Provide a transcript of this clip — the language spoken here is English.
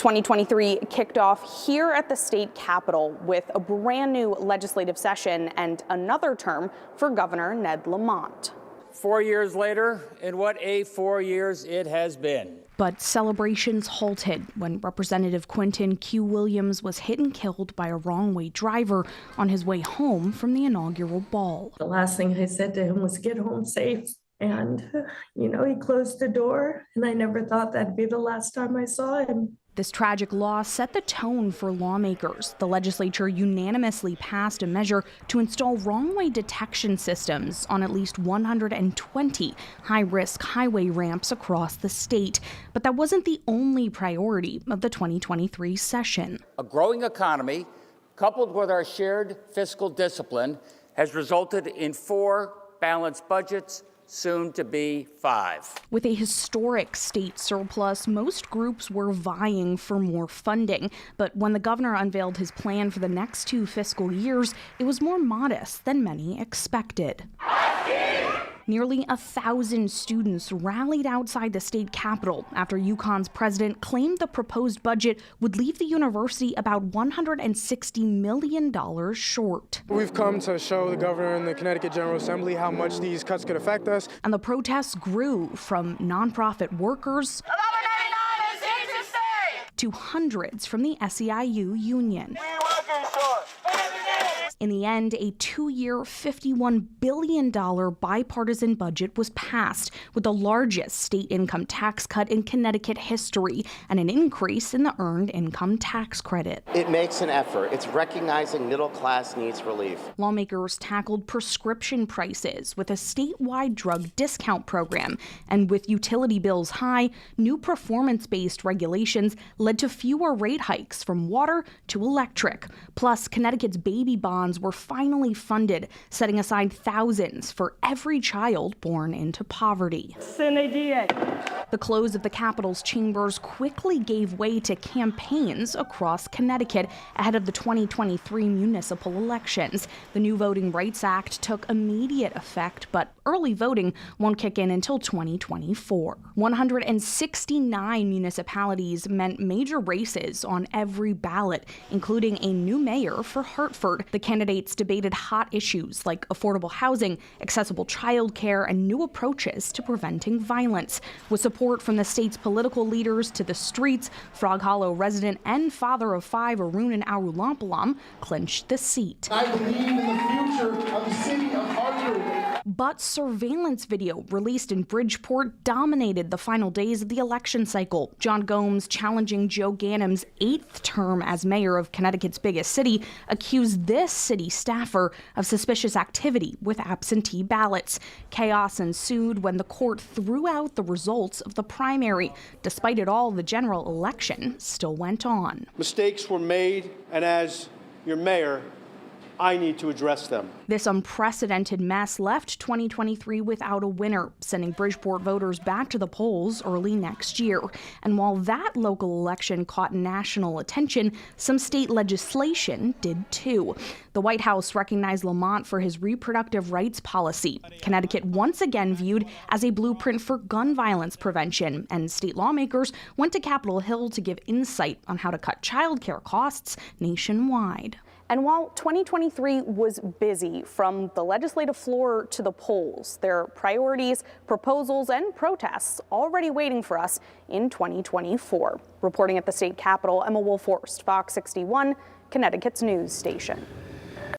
2023 kicked off here at the state capitol with a brand new legislative session and another term for Governor Ned Lamont. 4 years later, and what a 4 years it has been. But celebrations halted when Representative Quinton Q. Williams was hit and killed by a wrong-way driver on his way home from the inaugural ball. The last thing I said to him was, "Get home safe." And, he closed the door, and I never thought that'd be the last time I saw him. This tragic loss set the tone for lawmakers. The legislature unanimously passed a measure to install wrong-way detection systems on at least 120 high-risk highway ramps across the state. But that wasn't the only priority of the 2023 session. A growing economy, coupled with our shared fiscal discipline, has resulted in 4 balanced budgets, soon to be 5. With a historic state surplus, most groups were vying for more funding. But when the governor unveiled his plan for the next 2 fiscal years, it was more modest than many expected. Nearly 1,000 students rallied outside the state capitol after UConn's president claimed the proposed budget would leave the university about $160 million short. We've come to show the governor and the Connecticut General Assembly how much these cuts could affect us. And the protests grew from nonprofit workers to hundreds from the SEIU union. In the end, a 2-year, $51 billion bipartisan budget was passed, with the largest state income tax cut in Connecticut history and an increase in the earned income tax credit. It makes an effort. It's recognizing middle class needs relief. Lawmakers tackled prescription prices with a statewide drug discount program. And with utility bills high, new performance-based regulations led to fewer rate hikes from water to electric. Plus, Connecticut's baby bonds were finally funded, setting aside thousands for every child born into poverty. The close of the Capitol's chambers quickly gave way to campaigns across Connecticut ahead of the 2023 municipal elections. The new Voting Rights Act took immediate effect, but early voting won't kick in until 2024. 169 municipalities meant major races on every ballot, including a new mayor for Hartford. The candidates debated hot issues like affordable housing, accessible childcare, and new approaches to preventing violence. With support from the state's political leaders to the streets, Frog Hollow resident and father of 5 Arun Arulampalam clinched the seat. I believe in the future of the city of Hartford. But surveillance video released in Bridgeport dominated the final days of the election cycle. John Gomes, challenging Joe Ganem's 8th term as mayor of Connecticut's biggest city, accused this city staffer of suspicious activity with absentee ballots. Chaos ensued when the court threw out the results of the primary. Despite it all, the general election still went on. Mistakes were made, and as your mayor, I need to address them. This unprecedented mess left 2023 without a winner, sending Bridgeport voters back to the polls early next year. And while that local election caught national attention, some state legislation did too. The White House recognized Lamont for his reproductive rights policy. Connecticut once again viewed as a blueprint for gun violence prevention, and state lawmakers went to Capitol Hill to give insight on how to cut childcare costs nationwide. And while 2023 was busy from the legislative floor to the polls, there are priorities, proposals, and protests already waiting for us in 2024. Reporting at the state capitol, Emma Wolforst, Fox 61, Connecticut's news station.